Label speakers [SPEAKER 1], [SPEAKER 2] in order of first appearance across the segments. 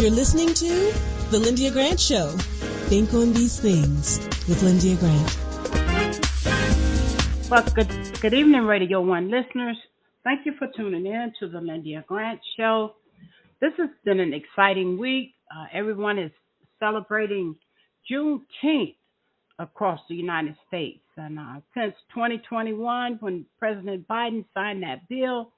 [SPEAKER 1] You're listening to The Lyndia Grant Show. Think on these things with Lyndia Grant.
[SPEAKER 2] Well, good evening, Radio 1 listeners. Thank you for tuning in to The Lyndia Grant Show. This has been an exciting week. Everyone is celebrating Juneteenth across the United States. And since 2021, when President Biden signed that bill,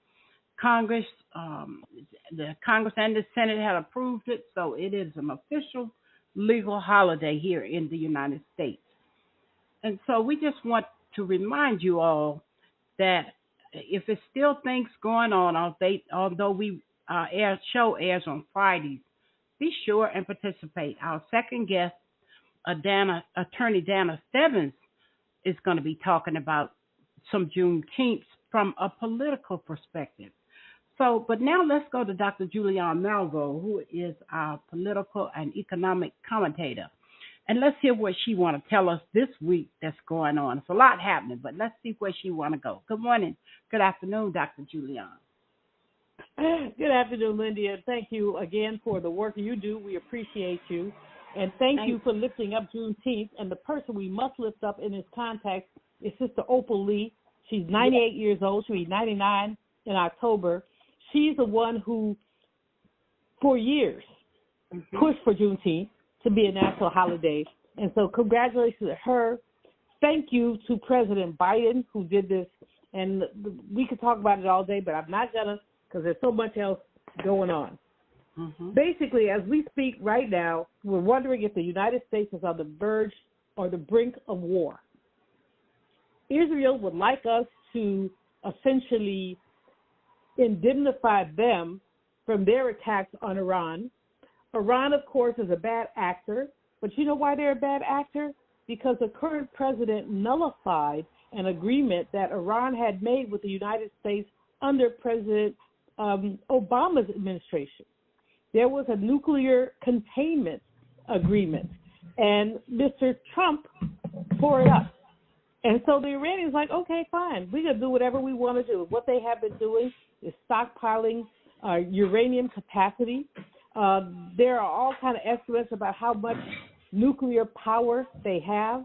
[SPEAKER 2] the Congress and the Senate had approved it, so it is an official legal holiday here in the United States. And so we just want to remind you all that if it's still things going on, although we show airs on Fridays, be sure and participate. Our second guest, Attorney Dana STEBBINS, is going to be talking about some Juneteenth from a political perspective. So, but now let's go to Dr. Julianne Malvo, who is our political and economic commentator. And let's hear what she want to tell us this week that's going on. It's a lot happening, but let's see where she want to go. Good morning. Good afternoon, Dr. Julianne.
[SPEAKER 3] Good afternoon, Lyndia. Thank you again for the work you do. We appreciate you. And thank you for lifting up Juneteenth. And the person we must lift up in this context is Sister Opal Lee. She's 98 years old. She'll be 99 in October. She's the one who, for years, pushed for Juneteenth to be a national holiday. And so congratulations to her. Thank you to President Biden, who did this. And we could talk about it all day, but I'm not going to because there's so much else going on. Basically, as we speak right now, we're wondering if the United States is on the verge or the brink of war. Israel would like us to essentially indemnify them from their attacks on Iran. Iran, of course, is a bad actor, but you know why they're a bad actor? Because the current president nullified an agreement that Iran had made with the United States under President Obama's administration. There was a nuclear containment agreement, and Mr. Trump tore it up. And so the Iranians like, okay, fine, we're going to do whatever we want to do. What they have been doing is stockpiling uranium capacity. There are all kind of estimates about how much nuclear power they have.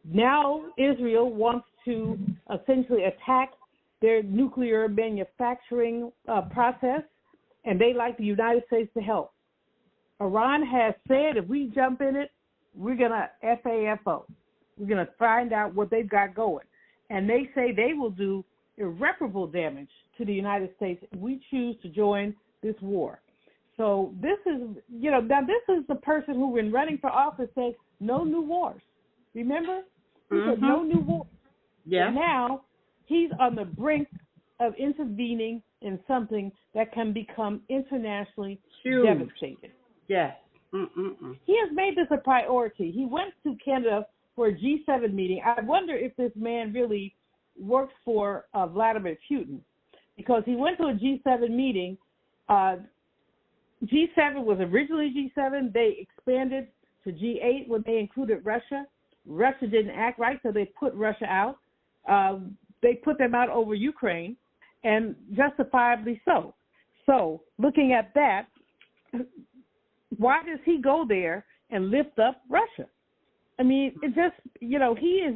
[SPEAKER 3] Now Israel wants to essentially attack their nuclear manufacturing process, and they like the United States to help. Iran has said if we jump in it, we're going to FAFO. We're going to find out what they've got going. And they say they will do irreparable damage to the United States if we choose to join this war. So this is, now this is the person who, when running for office, said no new wars. Remember? He said no new wars. Yeah. And now he's on the brink of intervening in something that can become internationally devastating.
[SPEAKER 2] Yes.
[SPEAKER 3] He has made this a priority. He went to Canada for a G7 meeting. I wonder if this man really works for Vladimir Putin, because he went to a G7 meeting. G7 was originally G7. They expanded to G8 when they included Russia. Russia didn't act right, so they put Russia out. They put them out over Ukraine, and justifiably so. So looking at that, why does he go there and lift up Russia? I mean, it just, he is,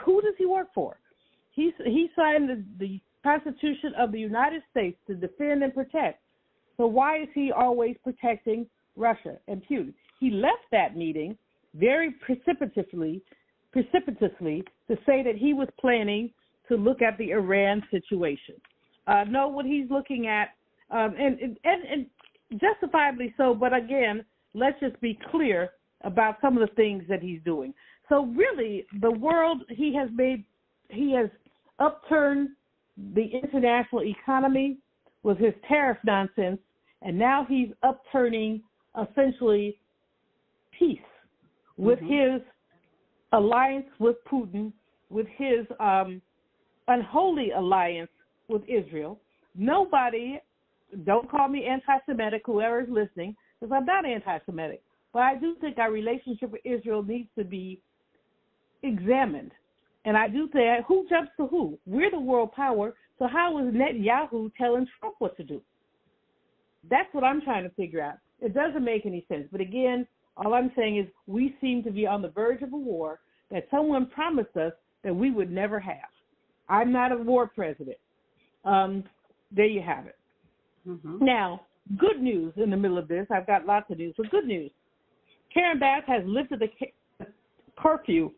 [SPEAKER 3] who does he work for? He signed the Constitution of the United States to defend and protect. So why is he always protecting Russia and Putin? He left that meeting very precipitously to say that he was planning to look at the Iran situation. No, what he's looking at, and justifiably so, but again, let's just be clear about some of the things that he's doing. So really, the world, he has upturned the international economy with his tariff nonsense, and now he's upturning essentially peace with his alliance with Putin, with his unholy alliance with Israel. Nobody, don't call me anti-Semitic, whoever is listening, because I'm not anti-Semitic. But I do think our relationship with Israel needs to be examined. And I do think, who jumps to who? We're the world power, so how is Netanyahu telling Trump what to do? That's what I'm trying to figure out. It doesn't make any sense. But again, all I'm saying is we seem to be on the verge of a war that someone promised us that we would never have. I'm not a war president. There you have it. Mm-hmm. Now, good news in the middle of this. I've got lots of news, but good news. Karen Bass has lifted the curfew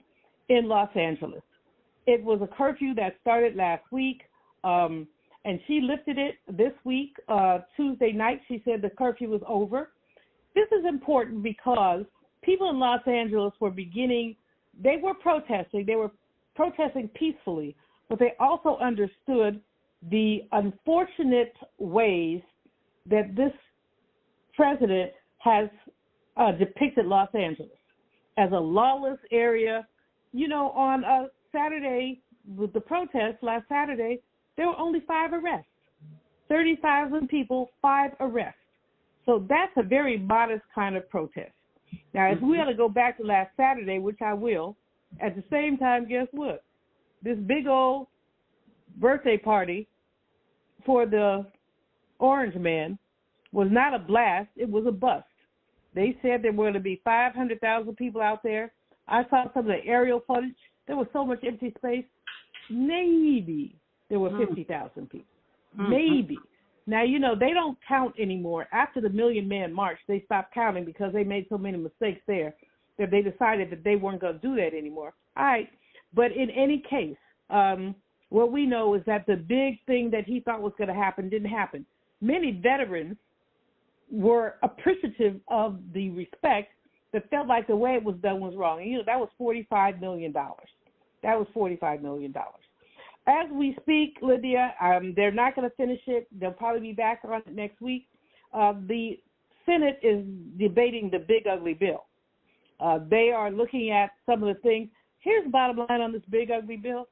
[SPEAKER 3] in Los Angeles. It was a curfew that started last week, and she lifted it this week. Tuesday night, she said the curfew was over. This is important because people in Los Angeles were protesting. They were protesting peacefully, but they also understood the unfortunate ways that this president has depicted Los Angeles as a lawless area. You know, on Saturday, with the protest last Saturday, there were only 5 arrests. 30,000 people, 5 arrests. So that's a very modest kind of protest. Now, if we had to go back to last Saturday, which I will, at the same time, guess what? This big old birthday party for the Orange Man was not a blast. It was a bust. They said there were going to be 500,000 people out there. I saw some of the aerial footage. There was so much empty space. Maybe there were 50,000 people. Maybe. Now, you know, they don't count anymore. After the Million Man March, they stopped counting because they made so many mistakes there that they decided that they weren't going to do that anymore. All right. But in any case, what we know is that the big thing that he thought was going to happen didn't happen. Many veterans were appreciative of the respect that felt like the way it was done was wrong. And, you know, that was $45 million. That was $45 million. As we speak, Lyndia, they're not going to finish it. They'll probably be back on it next week. The Senate is debating the big, ugly bill. They are looking at some of the things. Here's the bottom line on this big, ugly bill.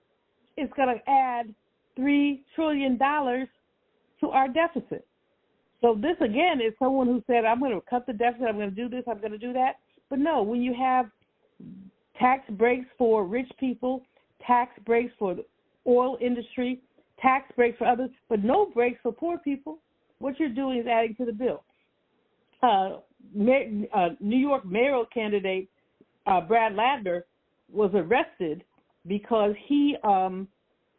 [SPEAKER 3] It's going to add $3 trillion to our deficit. So this, again, is someone who said, I'm going to cut the deficit, I'm going to do this, I'm going to do that. But no, when you have tax breaks for rich people, tax breaks for the oil industry, tax breaks for others, but no breaks for poor people, what you're doing is adding to the bill. New York mayoral candidate Brad Ladner was arrested because he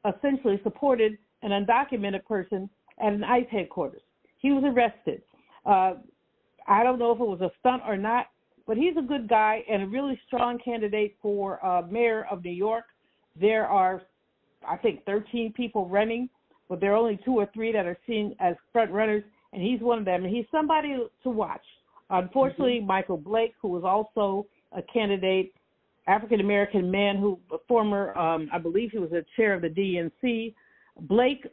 [SPEAKER 3] essentially supported an undocumented person at an ICE headquarters. He was arrested. I don't know if it was a stunt or not, but he's a good guy and a really strong candidate for mayor of New York. There are, I think, 13 people running, but there are only 2 or 3 that are seen as front runners, and he's one of them. And he's somebody to watch. Unfortunately, Michael Blake, who was also a candidate, African-American man who, a former, I believe he was a chair of the DNC. Blake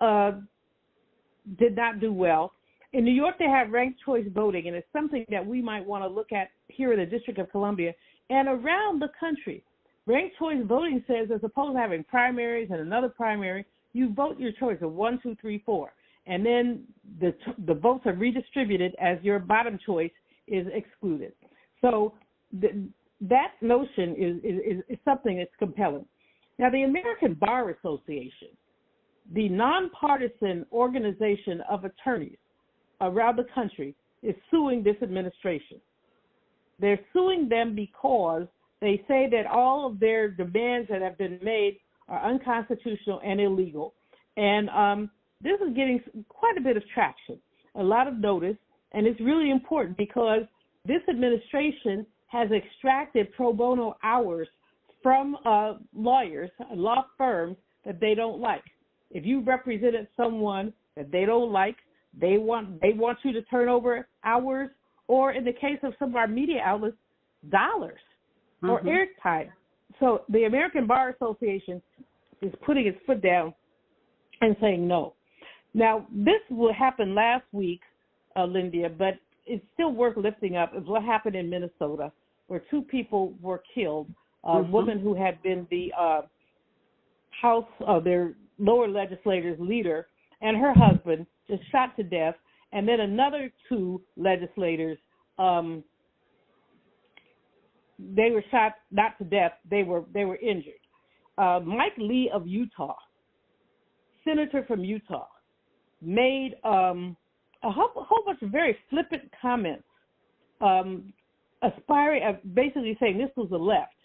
[SPEAKER 3] did not do well. In New York, they have ranked choice voting, and it's something that we might want to look at here in the District of Columbia and around the country. Ranked choice voting says, as opposed to having primaries and another primary, you vote your choice of 1, 2, 3, 4, and then the votes are redistributed as your bottom choice is excluded. So that notion is something that's compelling. Now, the American Bar Association, the nonpartisan organization of attorneys around the country, is suing this administration. They're suing them because they say that all of their demands that have been made are unconstitutional and illegal. And this is getting quite a bit of traction, a lot of notice, and it's really important because this administration has extracted pro bono hours from lawyers, law firms that they don't like. If you represented someone that they don't like, they want you to turn over hours, or in the case of some of our media outlets, dollars or airtime. So the American Bar Association is putting its foot down and saying no. Now, this will happen last week, Lyndia, but it's still worth lifting up. It's what happened in Minnesota, where 2 people were killed. A woman who had been the House of their lower legislators leader and her husband just shot to death, and then another 2 legislators, they were shot not to death, they were injured. Mike Lee of Utah, senator from Utah, made a whole bunch of very flippant comments basically saying this was the left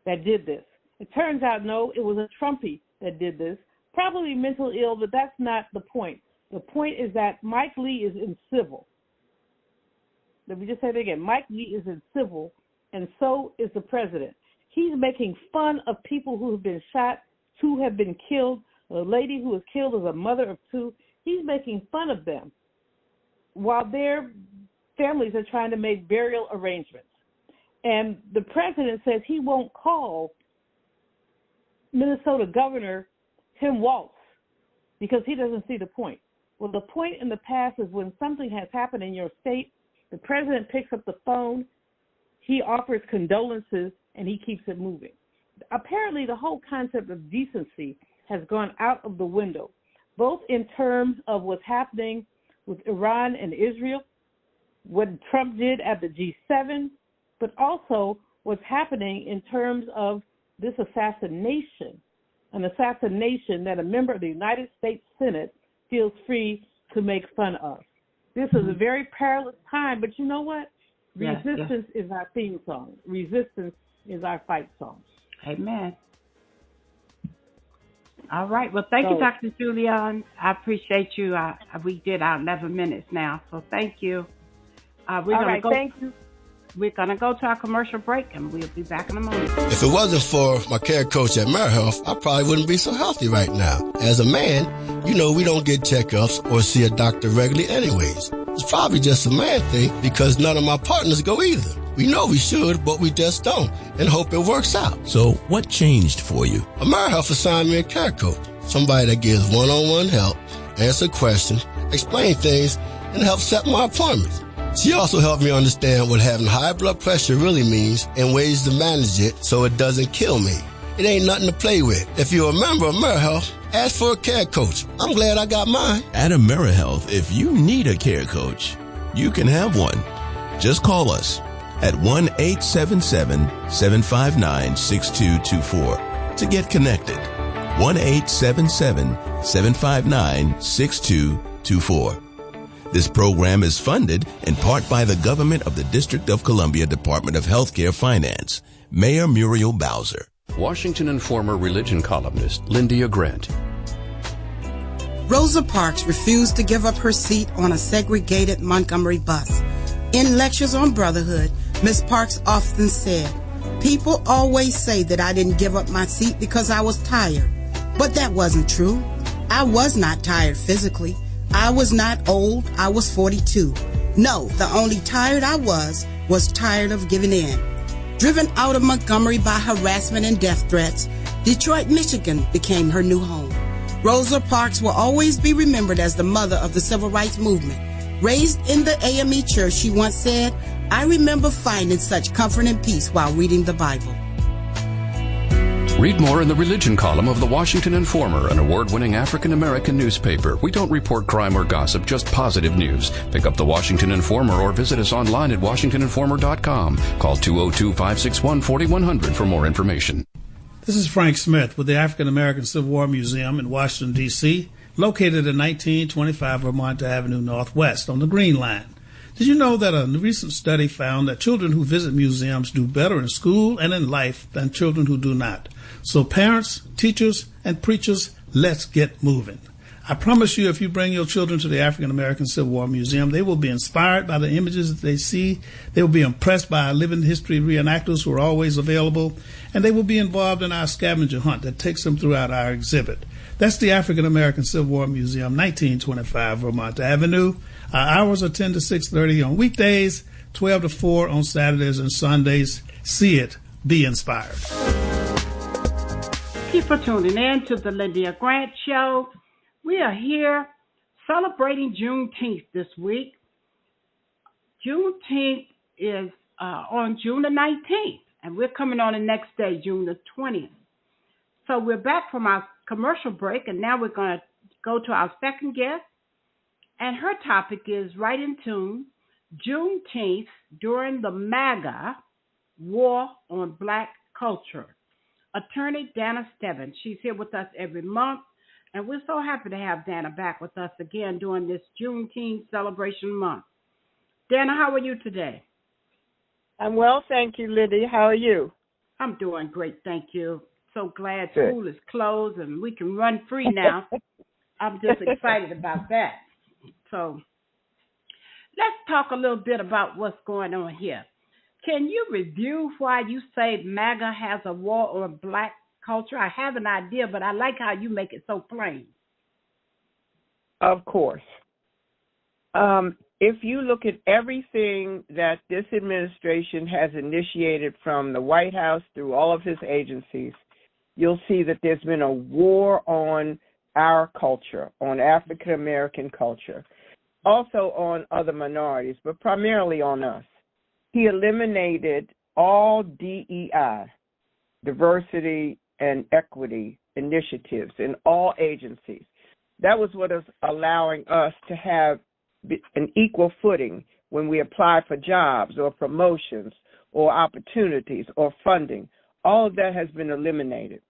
[SPEAKER 3] that did this. It turns out, no, it was a Trumpy that did this. Probably mental ill, but that's not the point. The point is that Mike Lee is in civil. Let me just say it again. Mike Lee is in civil, and so is the president. He's making fun of people who have been shot, 2 have been killed. A lady who was killed is a mother of 2. He's making fun of them while their families are trying to make burial arrangements. And the president says he won't call Minnesota Governor Tim Walz because he doesn't see the point. Well, the point in the past is when something has happened in your state, the president picks up the phone, he offers condolences, and he keeps it moving. Apparently, the whole concept of decency has gone out of the window, both in terms of what's happening with Iran and Israel, what Trump did at the G7, but also what's happening in terms of this assassination, an assassination that a member of the United States Senate feels free to make fun of. This is a very perilous time, but you know what? Resistance is our theme song. Resistance is our fight song.
[SPEAKER 2] Amen. All right. Well, thank you, Dr. Julian. I appreciate you. We did our 11 minutes now, so thank you.
[SPEAKER 3] Thank you.
[SPEAKER 2] We're going to go to our commercial break, and we'll be back in a moment.
[SPEAKER 4] If it wasn't for my care coach at AmeriHealth, I probably wouldn't be so healthy right now. As a man, you know we don't get checkups or see a doctor regularly anyways. It's probably just a man thing because none of my partners go either. We know we should, but we just don't, and hope it works out.
[SPEAKER 5] So what changed for you?
[SPEAKER 4] AmeriHealth assigned me a care coach, somebody that gives one-on-one help, answer questions, explain things, and help set my appointments. She also helped me understand what having high blood pressure really means and ways to manage it so it doesn't kill me. It ain't nothing to play with. If you're a member of AmeriHealth, ask for a care coach. I'm glad I got mine.
[SPEAKER 5] At AmeriHealth, if you need a care coach, you can have one. Just call us at 1-877-759-6224 to get connected. 1-877-759-6224. This program is funded in part by the government of the District of Columbia Department of Healthcare Finance. Mayor Muriel Bowser.
[SPEAKER 6] Washington and former religion columnist Lyndia Grant.
[SPEAKER 7] Rosa Parks refused to give up her seat on a segregated Montgomery bus. In lectures on brotherhood, Ms. Parks often said, "People always say that I didn't give up my seat because I was tired. But that wasn't true. I was not tired physically. I was not old. I was 42. No, the only tired I was tired of giving in." Driven out of Montgomery by harassment and death threats, Detroit, Michigan became her new home. Rosa Parks will always be remembered as the mother of the civil rights movement. Raised in the AME church, she once said, "I remember finding such comfort and peace while reading the Bible."
[SPEAKER 6] Read more in the religion column of the Washington Informer, an award-winning African-American newspaper. We don't report crime or gossip, just positive news. Pick up the Washington Informer or visit us online at washingtoninformer.com. Call 202-561-4100 for more information.
[SPEAKER 8] This is Frank Smith with the African American Civil War Museum in Washington, D.C., located at 1925 Vermont Avenue Northwest on the Green Line. Did you know that a recent study found that children who visit museums do better in school and in life than children who do not? So parents, teachers, and preachers, let's get moving. I promise you, if you bring your children to the African American Civil War Museum, they will be inspired by the images that they see. They will be impressed by our living history reenactors who are always available, and they will be involved in our scavenger hunt that takes them throughout our exhibit. That's the African American Civil War Museum, 1925 Vermont Avenue. Our hours are 10 to 6:30 on weekdays, 12 to 4 on Saturdays and Sundays. See it. Be inspired.
[SPEAKER 2] Thank you for tuning in to the Lyndia Grant Show. We are here celebrating Juneteenth this week. Juneteenth is on June the 19th, and we're coming on the next day, June the 20th. So we're back from our commercial break, and now we're going to go to our second guest. And her topic is right in tune, Juneteenth during the MAGA War on Black Culture. Attorney Dana STEBBINS. She's here with us every month, and we're so happy to have Dana back with us again during this Juneteenth celebration month. Dana, how are you today?
[SPEAKER 9] I'm well, thank you, Lydia. How are you?
[SPEAKER 2] I'm doing great, thank you. So glad
[SPEAKER 9] Good.
[SPEAKER 2] school is closed and we can run free now. I'm just excited about that. So let's talk a little bit about what's going on here. Can you review why you say MAGA has a war on black culture? I have an idea, but I like how you make it so plain.
[SPEAKER 9] Of course. If you look at everything that this administration has initiated from the White House through all of his agencies, you'll see that there's been a war on our culture, on African American culture, also on other minorities, but primarily on us. He eliminated all DEI, diversity and equity initiatives in all agencies. That was what is allowing us to have an equal footing when we apply for jobs or promotions or opportunities or funding. All of that has been eliminated.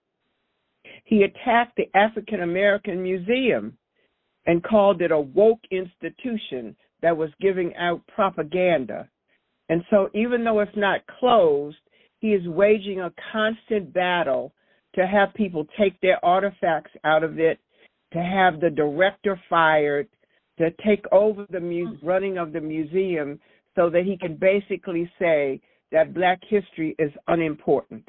[SPEAKER 9] He attacked the African American Museum and called it a woke institution that was giving out propaganda. And so even though it's not closed, he is waging a constant battle to have people take their artifacts out of it, to have the director fired, to take over the running of the museum so that he can basically say that black history is unimportant.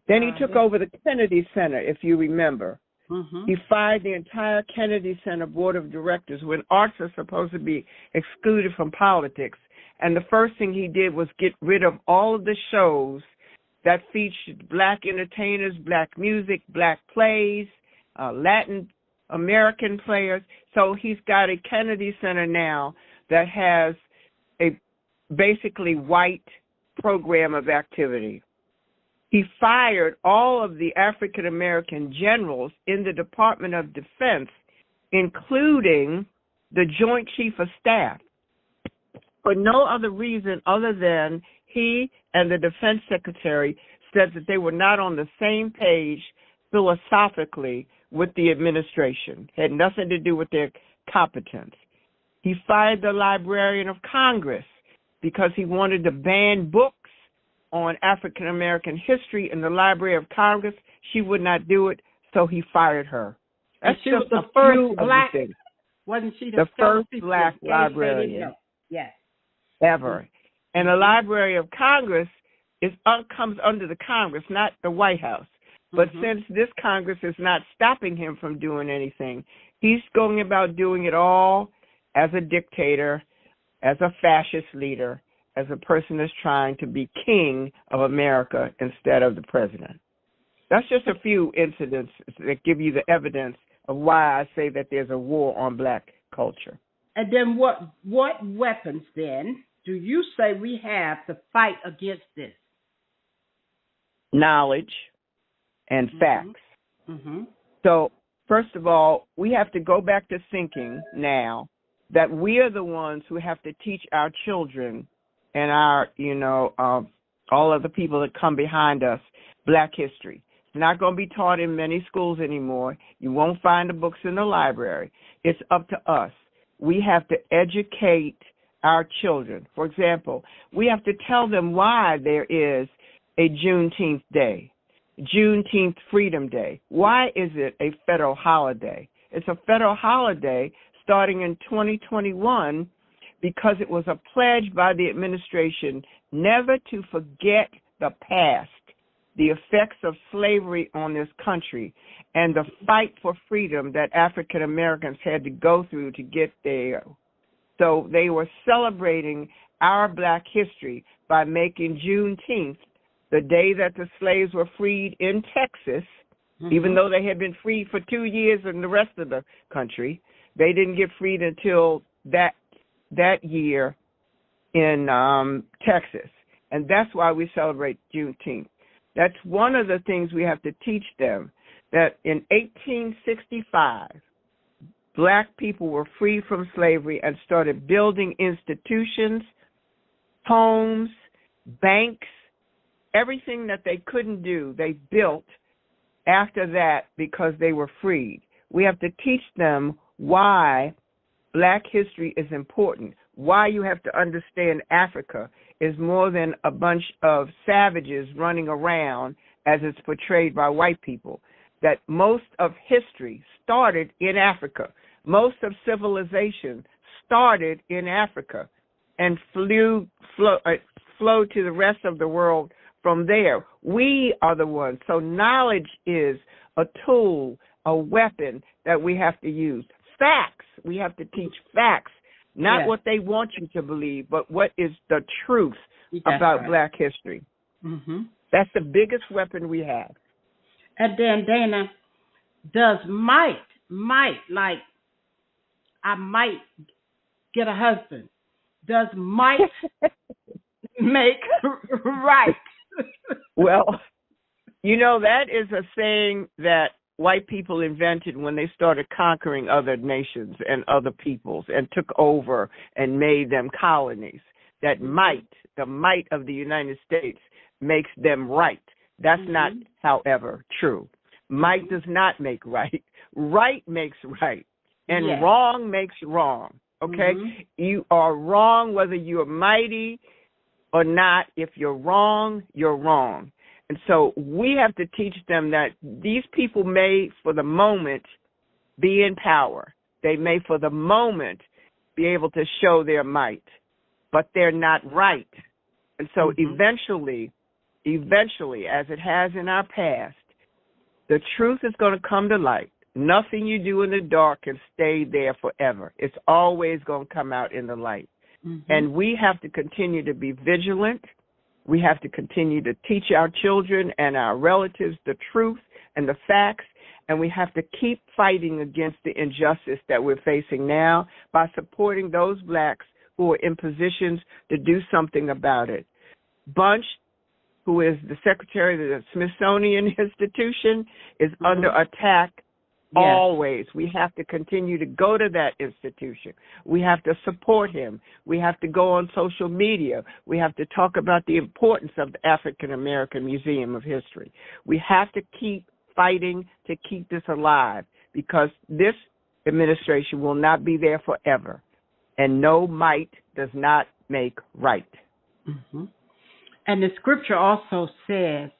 [SPEAKER 9] Then he took over the Kennedy Center, if you remember.
[SPEAKER 2] Mm-hmm.
[SPEAKER 9] He fired the entire Kennedy Center board of directors when arts are supposed to be excluded from politics. And the first thing he did was get rid of all of the shows that featured black entertainers, black music, black plays, Latin American players. So he's got a Kennedy Center now that has a basically white program of activity. He fired all of the African American generals in the Department of Defense, including the Joint Chief of Staff, for no other reason other than he and the Defense Secretary said that they were not on the same page philosophically with the administration. It had nothing to do with their competence. He fired the Librarian of Congress because he wanted to ban books on African American history in the Library of Congress. She would not do it, so he fired her. That's
[SPEAKER 2] she
[SPEAKER 9] just
[SPEAKER 2] was
[SPEAKER 9] the
[SPEAKER 2] first
[SPEAKER 9] black,
[SPEAKER 2] wasn't she
[SPEAKER 9] the first black librarian
[SPEAKER 2] yes.
[SPEAKER 9] ever. And the Library of Congress comes under the Congress, not the White House. But since this Congress is not stopping him from doing anything, he's going about doing it all as a dictator, as a fascist leader, as a person that's trying to be king of America instead of the president. That's just a few incidents that give you the evidence of why I say that there's a war on black culture.
[SPEAKER 2] And then what weapons then do you say we have to fight against this?
[SPEAKER 9] Knowledge and facts. So, first of all, we have to go back to thinking now that we are the ones who have to teach our children and our, all of the people that come behind us black history. It's not going to be taught in many schools anymore. You won't find the books in the library. It's up to us. We have to educate our children. For example, we have to tell them why there is a Juneteenth Day, Juneteenth Freedom Day. Why is it a federal holiday? It's a federal holiday starting in 2021 because it was a pledge by the administration never to forget the past, the effects of slavery on this country, and the fight for freedom that African Americans had to go through to get there. So they were celebrating our black history by making Juneteenth the day that the slaves were freed in Texas, even though they had been freed for 2 years in the rest of the country. They didn't get freed until that year in Texas. And that's why we celebrate Juneteenth. That's one of the things we have to teach them, that in 1865, black people were freed from slavery and started building institutions, homes, banks, everything that they couldn't do, they built after that because they were freed. We have to teach them why black history is important. why you have to understand Africa is more than a bunch of savages running around as it's portrayed by white people. That most of history started in Africa. Most of civilization started in Africa and flowed to the rest of the world from there. We are the ones. So knowledge is a tool, a weapon that we have to use. Facts. We have to teach facts, not what they want you to believe, but what is the truth about Black history.
[SPEAKER 2] Mm-hmm.
[SPEAKER 9] That's the biggest weapon we have.
[SPEAKER 2] And then, Dana, does might, like I might get a husband, does might make right?
[SPEAKER 9] Well, you know, that is a saying that white people invented when they started conquering other nations and other peoples and took over and made them colonies. That might, the might of the United States, makes them right. That's not, however, true. Might does not make right. Right makes right. And wrong makes wrong. Okay? You are wrong whether you're mighty or not. If you're wrong, you're wrong. And so we have to teach them that these people may, for the moment, be in power. They may, for the moment, be able to show their might, but they're not right. And so eventually, as it has in our past, the truth is going to come to light. Nothing you do in the dark can stay there forever. It's always going to come out in the light. And we have to continue to be vigilant. We have to continue to teach our children and our relatives the truth and the facts, and we have to keep fighting against the injustice that we're facing now by supporting those Blacks who are in positions to do something about it. Bunch, who is the secretary of the Smithsonian Institution, is under attack always. We have to continue to go to that institution. We have to support him. We have to go on social media. We have to talk about the importance of the African American Museum of History. We have to keep fighting to keep this alive, because this administration will not be there forever. And no might does not make right.
[SPEAKER 2] And the scripture also says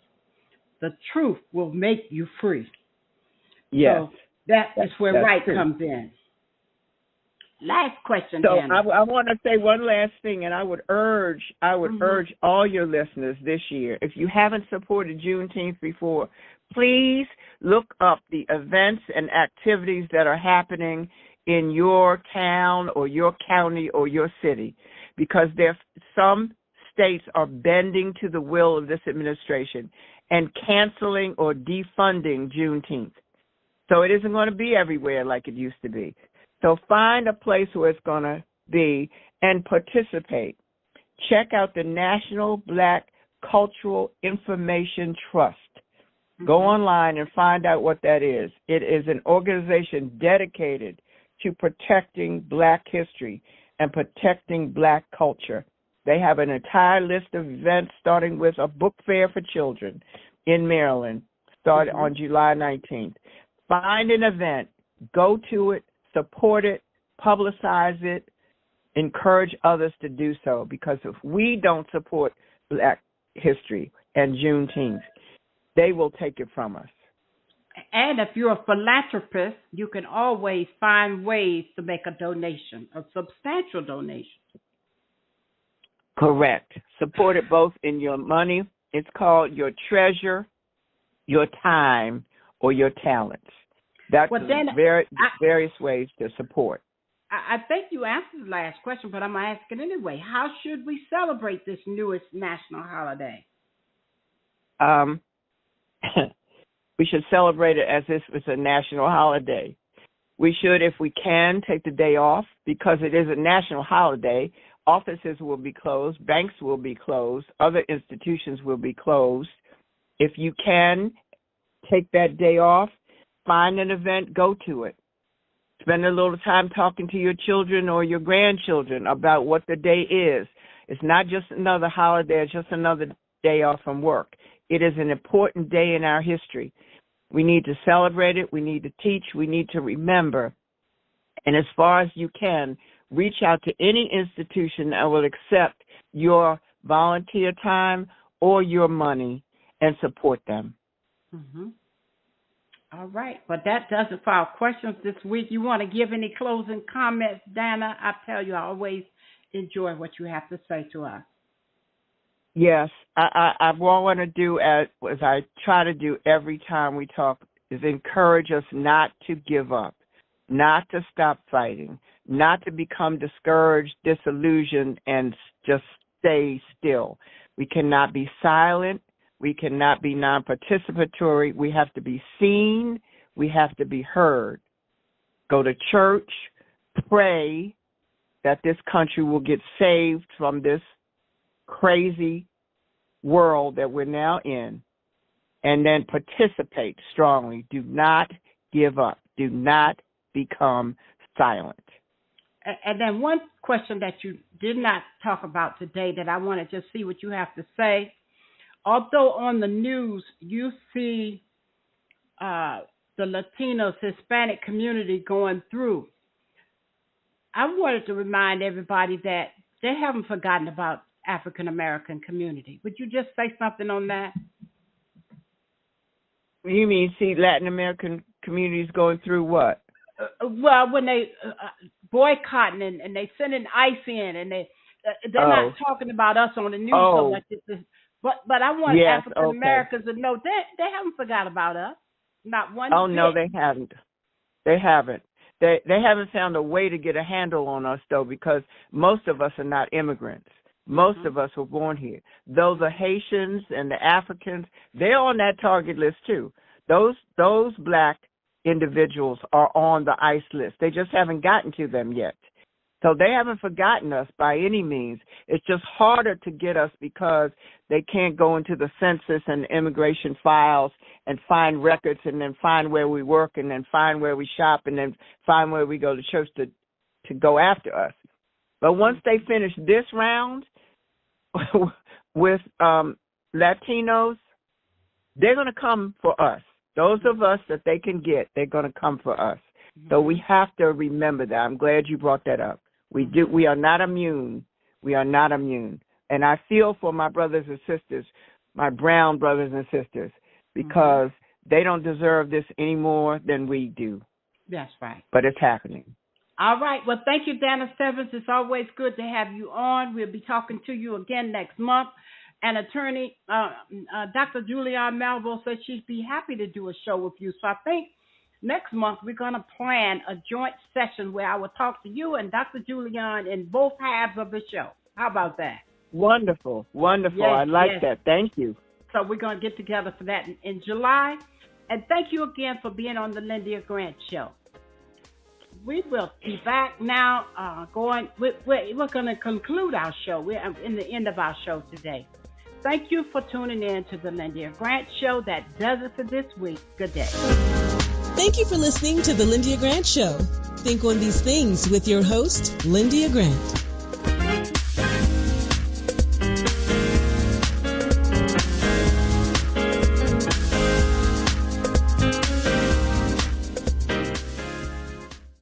[SPEAKER 2] the truth will make you free.
[SPEAKER 9] Yes.
[SPEAKER 2] So that is where right comes in. Last question,
[SPEAKER 9] So
[SPEAKER 2] Dana.
[SPEAKER 9] I want to say one last thing, and I would urge all your listeners this year, if you haven't supported Juneteenth before, please look up the events and activities that are happening in your town or your county or your city, because some states are bending to the will of this administration and canceling or defunding Juneteenth. So it isn't going to be everywhere like it used to be. So find a place where it's going to be and participate. Check out the National Black Cultural Information Trust. Go online and find out what that is. It is an organization dedicated to protecting Black history and protecting Black culture. They have an entire list of events, starting with a book fair for children in Maryland, started on July 19th. Find an event, go to it, support it, publicize it, encourage others to do so, because if we don't support Black history and Juneteenth, they will take it from us.
[SPEAKER 2] And if you're a philanthropist, you can always find ways to make a donation, a substantial donation.
[SPEAKER 9] Correct. Support it both in your money. It's called your treasure, your time, or your talents. That's various ways to support.
[SPEAKER 2] I think you answered the last question, but I'm going to ask it anyway. How should we celebrate this newest national holiday?
[SPEAKER 9] We should celebrate it as if it's a national holiday. We should, if we can, take the day off, because it is a national holiday. Offices will be closed, banks will be closed, other institutions will be closed. If you can, take that day off, find an event, go to it. Spend a little time talking to your children or your grandchildren about what the day is. It's not just another holiday, it's just another day off from work. It is an important day in our history. We need to celebrate it, we need to teach, we need to remember. And as far as you can, reach out to any institution that will accept your volunteer time or your money and support them.
[SPEAKER 2] Mm-hmm. All right. But that does it for our questions this week. You want to give any closing comments, Dana? I tell you, I always enjoy what you have to say to us.
[SPEAKER 9] Yes. I want to do, as I try to do every time we talk, is encourage us not to give up, not to stop fighting, not to become discouraged, disillusioned, and just stay still. We cannot be silent. We cannot be non-participatory. We have to be seen. We have to be heard. Go to church. Pray that this country will get saved from this crazy world that we're now in. And then participate strongly. Do not give up. Do not become silent.
[SPEAKER 2] And then one question that you did not talk about today that I want to just see what you have to say. Although on the news you see the Latinos, Hispanic community going through, I wanted to remind everybody that they haven't forgotten about African American community. Would you just say something on that?
[SPEAKER 9] You mean see Latin American communities going through what?
[SPEAKER 2] Well, when they boycotting and they sending ICE in, and they're not talking about us on the news so much. But I want African Americans to know they haven't forgot about us. Not one.
[SPEAKER 9] Oh
[SPEAKER 2] bit.
[SPEAKER 9] No, they haven't. They haven't. They haven't found a way to get a handle on us though, because most of us are not immigrants. Most of us were born here. Those are Haitians and the Africans. They're on that target list too. Those black individuals are on the ICE list. They just haven't gotten to them yet. So they haven't forgotten us by any means. It's just harder to get us because they can't go into the census and immigration files and find records and then find where we work and then find where we shop and then find where we go to church to go after us. But once they finish this round with Latinos, they're going to come for us. Those of us that they can get, they're going to come for us. So we have to remember that. I'm glad you brought that up. We are not immune. We are not immune. And I feel for my brothers and sisters, my brown brothers and sisters, because they don't deserve this any more than we do.
[SPEAKER 2] That's right.
[SPEAKER 9] But it's happening.
[SPEAKER 2] All right. Well, thank you, Dana Stebbins. It's always good to have you on. We'll be talking to you again next month. And attorney Dr. Julianne Melville said she'd be happy to do a show with you. So I think next month we're going to plan a joint session where I will talk to you and Dr. Julianne in both halves of the show. How about that?
[SPEAKER 9] Wonderful. Wonderful.
[SPEAKER 2] Yes,
[SPEAKER 9] I like that. Thank you.
[SPEAKER 2] So we're going to get together for that in July. And thank you again for being on the Lyndia Grant Show. We will be back now. We're going to conclude our show. We're in the end of our show today. Thank you for tuning in to the Lyndia Grant Show. That does it for this week. Good day.
[SPEAKER 1] Thank you for listening to the Lyndia Grant Show. Think on these things with your host, Lyndia Grant.